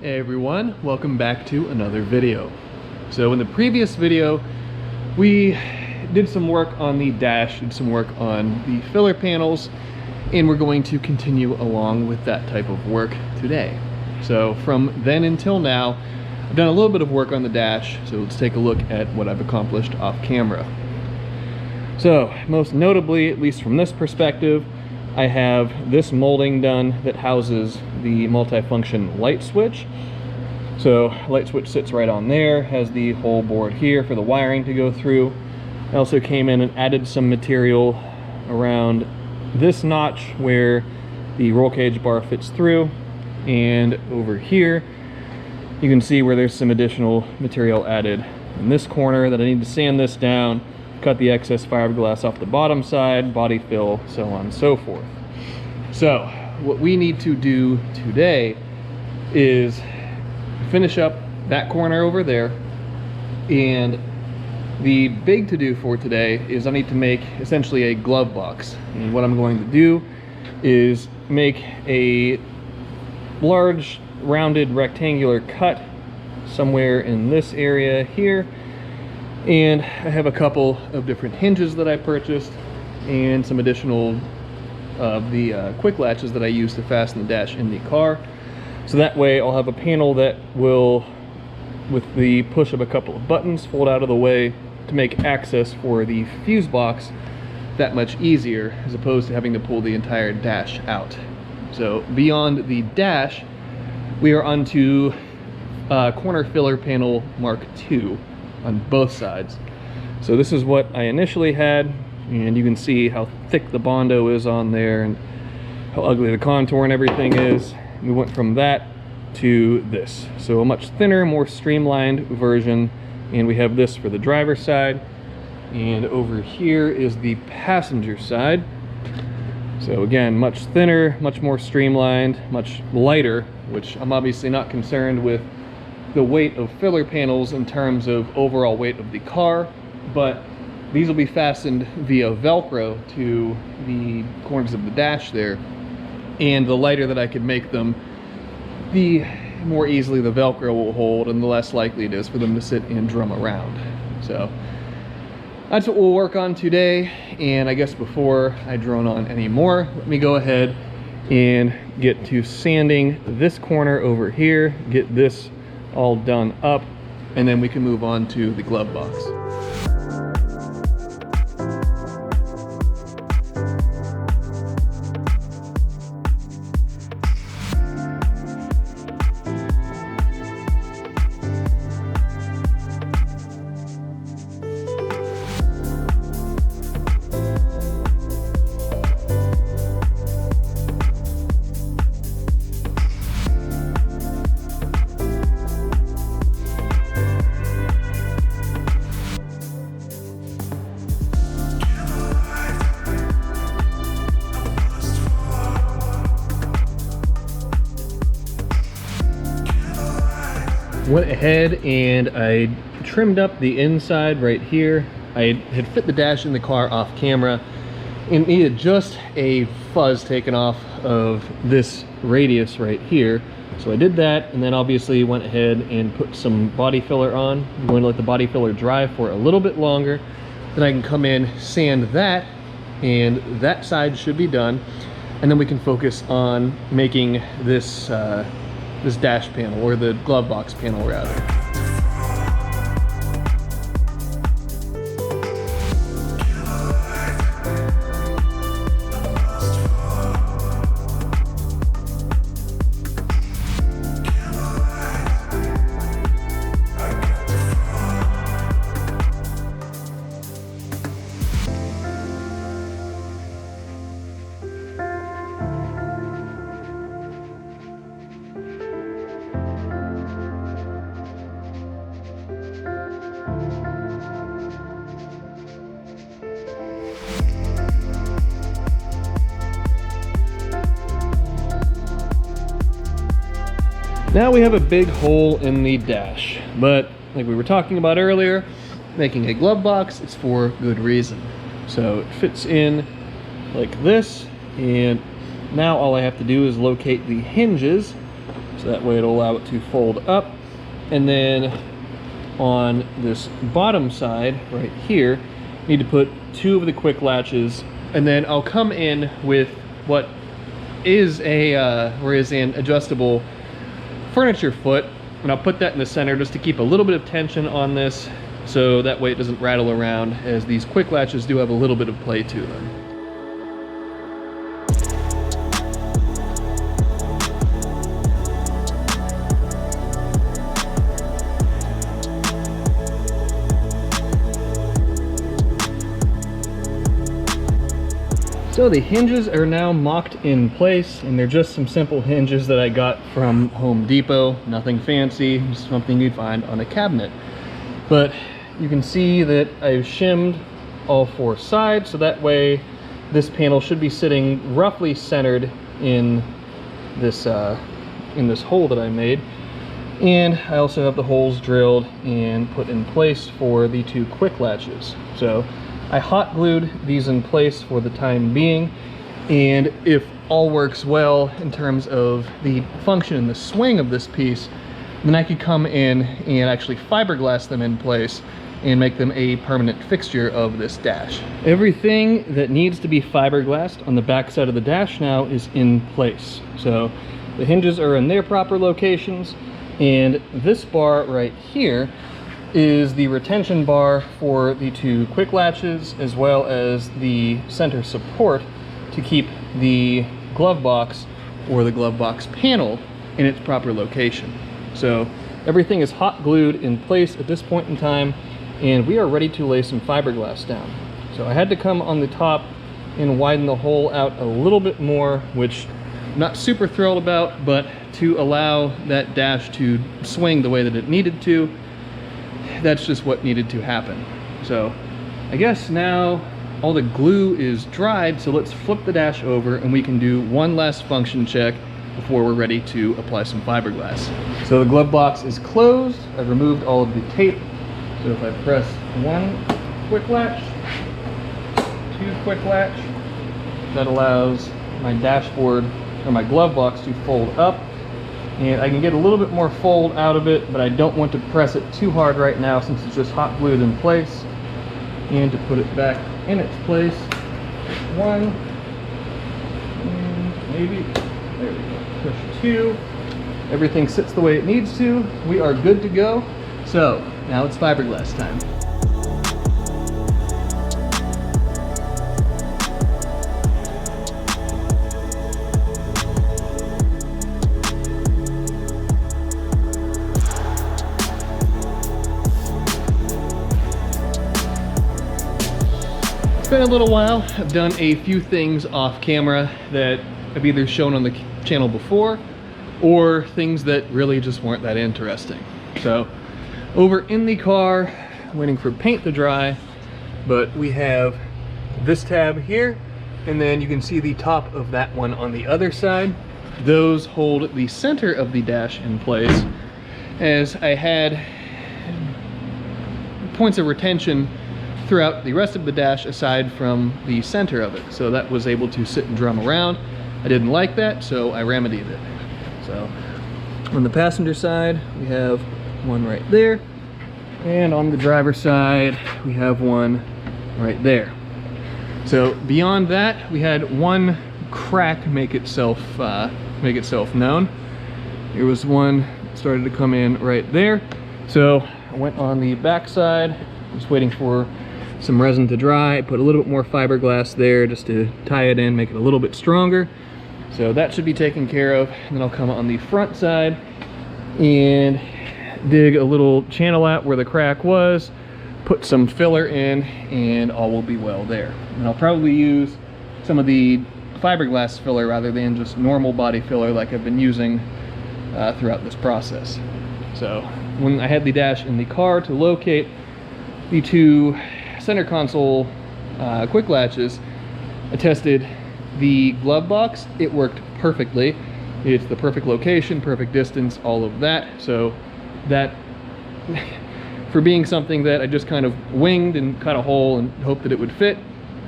Hey everyone, welcome back to another video. So in the previous video, we did some work on the dash, did some work on the filler panels, and we're going to continue along with that type of work today. So from then until now, I've done a little bit of work on the dash, so let's take a look at what I've accomplished off camera. So most notably, at least from this perspective, I have this molding done that houses the multifunction light switch. So light switch sits right on there, has the whole board here for the wiring to go through. I also came in and added some material around this notch where the roll cage bar fits through, and over here you can see where there's some additional material added in this corner that I need to sand this down, cut the excess fiberglass off the bottom side, body fill, so on and so forth. So what we need to do today is finish up that corner over there, and the big to-do for today is I need to make essentially a glove box. And what I'm going to do is make a large rounded rectangular cut somewhere in this area here, and I have a couple of different hinges that I purchased and some additional of the quick latches that I use to fasten the dash in the car. So that way I'll have a panel that will, with the push of a couple of buttons, fold out of the way to make access for the fuse box that much easier, as opposed to having to pull the entire dash out. So beyond the dash, we are onto corner filler panel Mark II on both sides. So this is what I initially had, and you can see how thick the Bondo is on there and how ugly the contour and everything is. We went from that to this, so a much thinner, more streamlined version, and we have this for the driver's side, and over here is the passenger side. So again, much thinner, much more streamlined, much lighter, which I'm obviously not concerned with the weight of filler panels in terms of overall weight of the car, but these will be fastened via Velcro to the corners of the dash there, and the lighter that I could make them, the more easily the Velcro will hold and the less likely it is for them to sit and drum around. So that's what we'll work on today, and I guess before I drone on any more, let me go ahead and get to sanding this corner over here, get this all done up, and then we can move on to the glove box. Went ahead and I trimmed up the inside right here. I had fit the dash in the car off camera and needed just a fuzz taken off of this radius right here. So I did that, and then obviously went ahead and put some body filler on. I'm going to let the body filler dry for a little bit longer. Then I can come in, sand that, and that side should be done. And then we can focus on making this this dash panel, or the glove box panel rather. Now we have a big hole in the dash, but like we were talking about earlier, making a glove box, it's for good reason. So it fits in like this, and now all I have to do is locate the hinges So that way it'll allow it to fold up. And then on this bottom side right here, need to put 2 of the quick latches, and then I'll come in with what is an adjustable furniture foot, and I'll put that in the center just to keep a little bit of tension on this, so that way it doesn't rattle around, as these quick latches do have a little bit of play to them. So the hinges are now mocked in place, and they're just some simple hinges that I got from Home Depot. Nothing fancy, just something you'd find on a cabinet. But you can see that I've shimmed all 4 sides, so that way this panel should be sitting roughly centered in this hole that I made. And I also have the holes drilled and put in place for the 2 quick latches. So I hot glued these in place for the time being, and if all works well in terms of the function and the swing of this piece, then I could come in and actually fiberglass them in place and make them a permanent fixture of this dash. Everything that needs to be fiberglassed on the back side of the dash now is in place. So the hinges are in their proper locations, and this bar right here is the retention bar for the 2 quick latches, as well as the center support to keep the glove box or the glove box panel in its proper location. So everything is hot glued in place at this point in time, and we are ready to lay some fiberglass down. So I had to come on the top and widen the hole out a little bit more, which I'm not super thrilled about, but to allow that dash to swing the way that it needed to, that's just what needed to happen. So I guess now all the glue is dried, so let's flip the dash over and we can do one last function check before we're ready to apply some fiberglass. So the glove box is closed. I've removed all of the tape. So if I press 1 quick latch, 2 quick latch, that allows my dashboard or my glove box to fold up. And I can get a little bit more fold out of it, but I don't want to press it too hard right now since it's just hot glued in place. And to put it back in its place, 1, and maybe, there we go, push 2. Everything sits the way it needs to. We are good to go. So now it's fiberglass time. It's been a little while. I've done a few things off camera that I've either shown on the channel before or things that really just weren't that interesting. So over in the car, waiting for paint to dry, but we have this tab here, and then you can see the top of that one on the other side. Those hold the center of the dash in place, as I had points of retention throughout the rest of the dash aside from the center of it, so that was able to sit and drum around. I didn't like that, so I remedied it. So on the passenger side we have one right there, and on the driver's side we have one right there. So beyond that, we had one crack make itself known. There was one that started to come in right there, so I went on the back side, just waiting for some resin to dry. I put a little bit more fiberglass there just to tie it in, make it a little bit stronger. So that should be taken care of. And then I'll come on the front side and dig a little channel out where the crack was, put some filler in, and all will be well there. And I'll probably use some of the fiberglass filler rather than just normal body filler like I've been using throughout this process. So when I had the dash in the car to locate the 2 center console quick latches, I tested the glove box. It worked perfectly. It's the perfect location, perfect distance, all of that. So that, for being something that I just kind of winged and cut a hole and hoped that it would fit,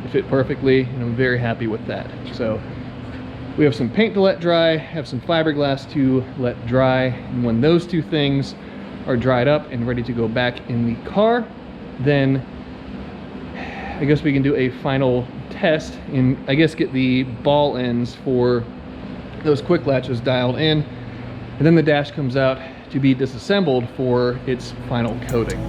it fit perfectly, and I'm very happy with that. So We have some paint to let dry, have some fiberglass to let dry, and when those two things are dried up and ready to go back in the car, then I guess we can do a final test and I guess get the ball ends for those quick latches dialed in, and then the dash comes out to be disassembled for its final coating.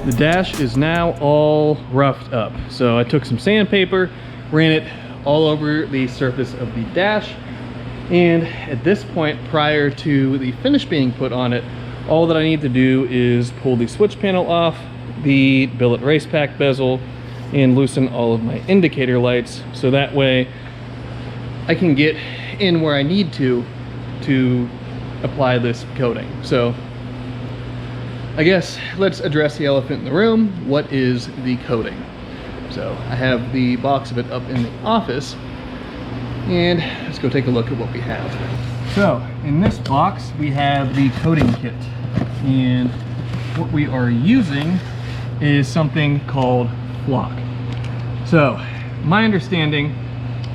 The dash is now all roughed up. So I took some sandpaper, ran it all over the surface of the dash, and at this point, prior to the finish being put on it, all that I need to do is pull the switch panel off, the billet race pack bezel, and loosen all of my indicator lights, so that way I can get in where I need to apply this coating. So I guess let's address the elephant in the room. What is the coating? So I have the box of it up in the office, and let's go take a look at what we have. So in this box we have the coating kit, and what we are using is something called flock. So my understanding,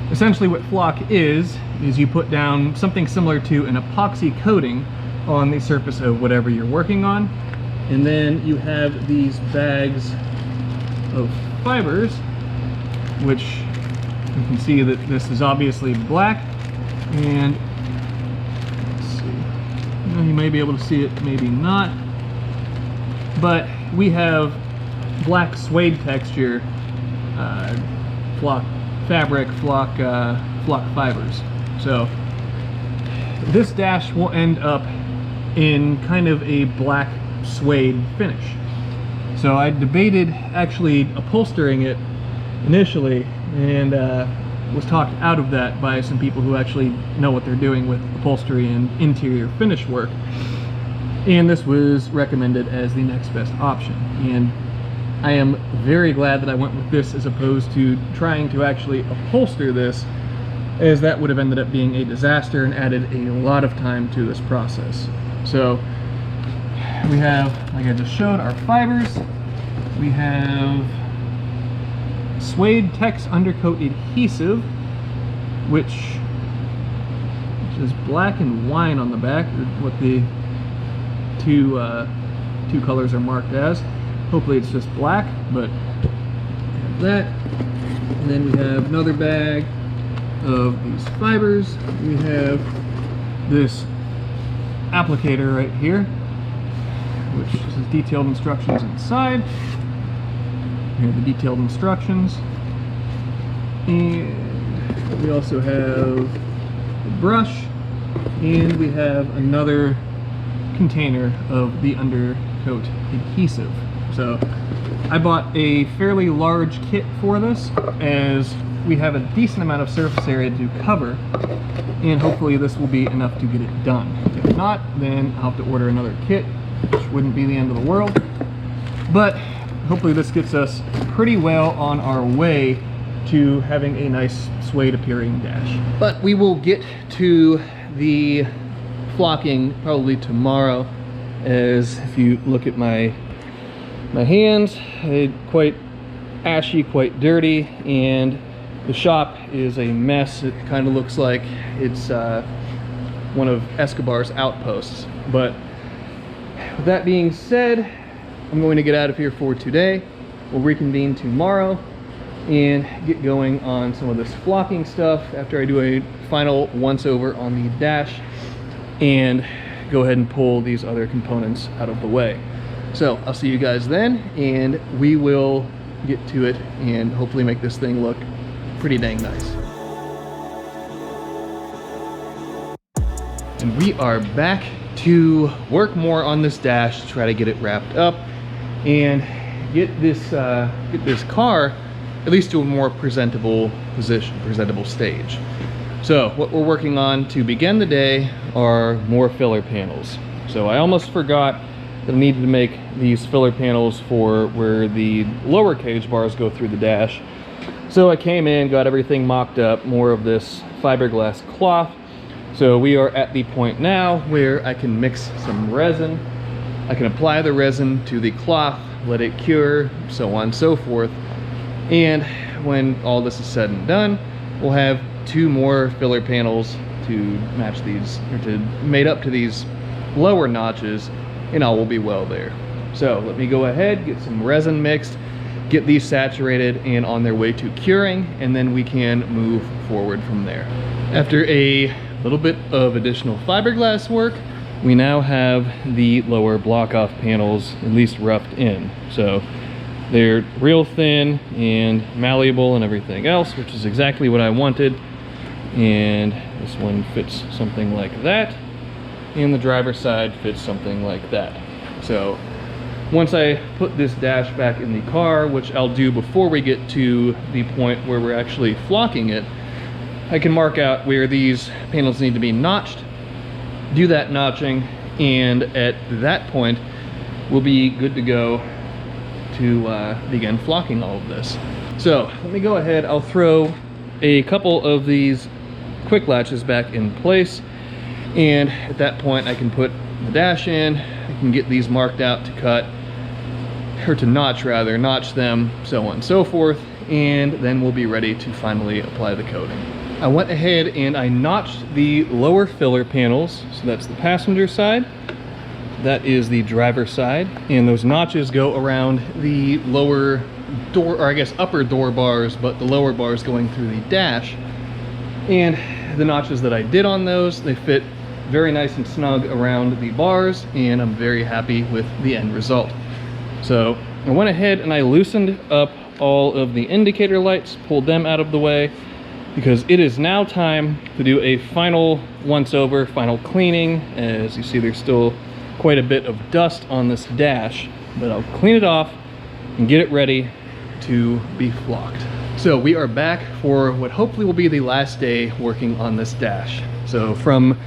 essentially what flock is you put down something similar to an epoxy coating on the surface of whatever you're working on, and then you have these bags of fibers, which you can see that this is obviously black, and let's see, you may be able to see it, maybe not, but we have black suede texture flock fabric, flock fibers. So this dash will end up in kind of a black suede finish. So I debated actually upholstering it initially, and was talked out of that by some people who actually know what they're doing with upholstery and interior finish work, and this was recommended as the next best option. And I am very glad that I went with this as opposed to trying to actually upholster this, as that would have ended up being a disaster and added a lot of time to this process. So we have, like I just showed, our fibers. We have suede Tex undercoat adhesive, which is black and wine on the back, or what the two colors are marked as. Hopefully it's just black, but we have that. And then we have another bag of these fibers. We have this applicator right here, which is detailed instructions inside. Here are the detailed instructions. And we also have a brush, and we have another container of the undercoat adhesive. So I bought a fairly large kit for this, as we have a decent amount of surface area to cover, and hopefully this will be enough to get it done. If not, then I'll have to order another kit, which wouldn't be the end of the world. But hopefully this gets us pretty well on our way to having a nice suede appearing dash. But we will get to the flocking probably tomorrow, as if you look at my hands, quite ashy, quite dirty, and the shop is a mess. It kind of looks like it's one of Escobar's outposts. But with that being said, I'm going to get out of here for today. We'll reconvene tomorrow and get going on some of this flocking stuff after I do a final once over on the dash and go ahead and pull these other components out of the way. So I'll see you guys then, and we will get to it and hopefully make this thing look pretty dang nice. And we are back to work more on this dash to try to get it wrapped up and get this car at least to a more presentable position, presentable stage. So what we're working on to begin the day are more filler panels. So I almost forgot that I needed to make these filler panels for where the lower cage bars go through the dash. So I came in, got everything mocked up, more of this fiberglass cloth, So we are at the point now where I can mix some resin. I can apply the resin to the cloth, let it cure, so on and so forth. And when all this is said and done, we'll have 2 more filler panels to match these, or to made up to these lower notches, and all will be well there. So let me go ahead, get some resin mixed, get these saturated and on their way to curing, and then we can move forward from there. After a little bit of additional fiberglass work, we now have the lower block off panels at least roughed in. So they're real thin and malleable and everything else, which is exactly what I wanted. And this one fits something like that, and the driver's side fits something like that. So once I put this dash back in the car, which I'll do before we get to the point where we're actually flocking it, I can mark out where these panels need to be notched, do that notching, and at that point we'll be good to go to begin flocking all of this. So let me go ahead, I'll throw a couple of these quick latches back in place, and at that point I can put the dash in, I can get these marked out to cut, or to notch rather, notch them, so on and so forth, and then we'll be ready to finally apply the coating. I went ahead and I notched the lower filler panels, so that's the passenger side, that is the driver's side, and those notches go around the lower door, or I guess upper door bars, but the lower bars going through the dash. And the notches that I did on those, they fit very nice and snug around the bars, and I'm very happy with the end result. So I went ahead and I loosened up all of the indicator lights, pulled them out of the way, because it is now time to do a final once over, final cleaning. As you see, there's still quite a bit of dust on this dash, but I'll clean it off and get it ready to be flocked. So we are back for what hopefully will be the last day working on this dash. So from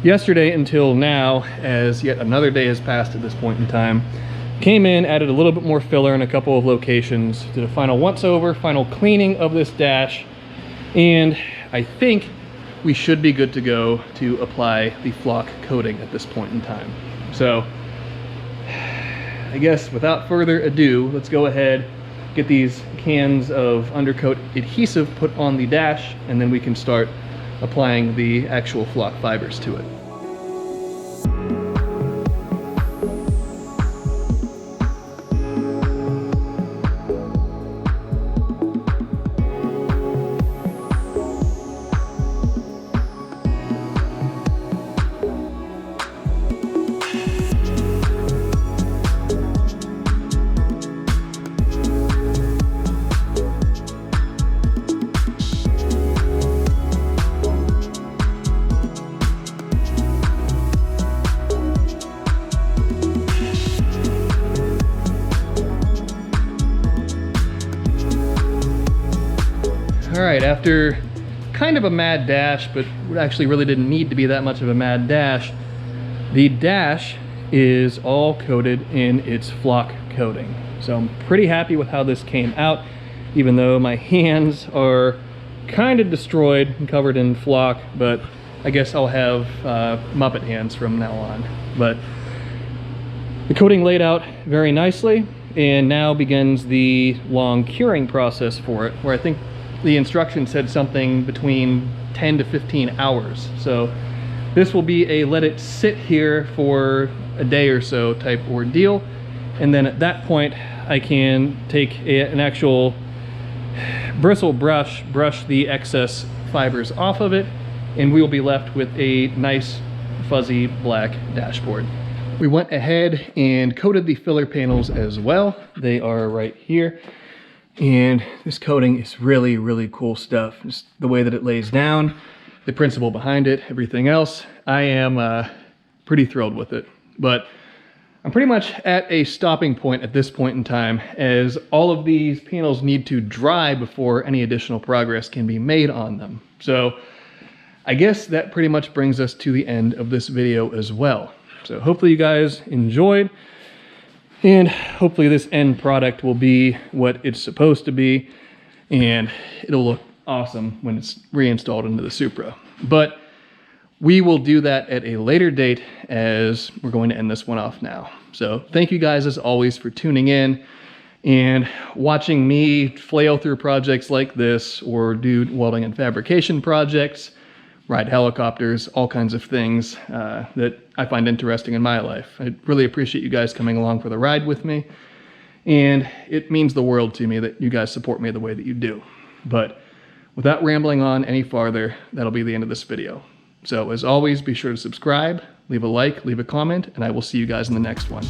yesterday until now, as yet another day has passed at this point in time, came in, added a little bit more filler in a couple of locations, did a final once over, final cleaning of this dash, and I think we should be good to go to apply the flock coating at this point in time. So I guess without further ado, let's go ahead, get these cans of undercoat adhesive put on the dash, and then we can start applying the actual flock fibers to it. All right, after kind of a mad dash, but it actually really didn't need to be that much of a mad dash, the dash is all coated in its flock coating. So I'm pretty happy with how this came out, even though my hands are kind of destroyed and covered in flock, but I guess I'll have Muppet hands from now on. But the coating laid out very nicely, and now begins the long curing process for it, where I think the instruction said something between 10 to 15 hours. So this will be a let it sit here for a day or so type ordeal. And then at that point, I can take an actual bristle brush, brush the excess fibers off of it, and we will be left with a nice fuzzy black dashboard. We went ahead and coated the filler panels as well. They are right here. And this coating is really, really cool stuff. Just the way that it lays down, the principle behind it, everything else. I am pretty thrilled with it. But I'm pretty much at a stopping point at this point in time, as all of these panels need to dry before any additional progress can be made on them. So I guess that pretty much brings us to the end of this video as well. So hopefully you guys enjoyed. And hopefully this end product will be what it's supposed to be, and it'll look awesome when it's reinstalled into the Supra. But we will do that at a later date, as we're going to end this one off now. So thank you guys as always for tuning in and watching me flail through projects like this, or do welding and fabrication projects, ride helicopters, all kinds of things that I find interesting in my life. I really appreciate you guys coming along for the ride with me, and it means the world to me that you guys support me the way that you do. But without rambling on any farther, that'll be the end of this video. So as always, be sure to subscribe, leave a like, leave a comment, and I will see you guys in the next one.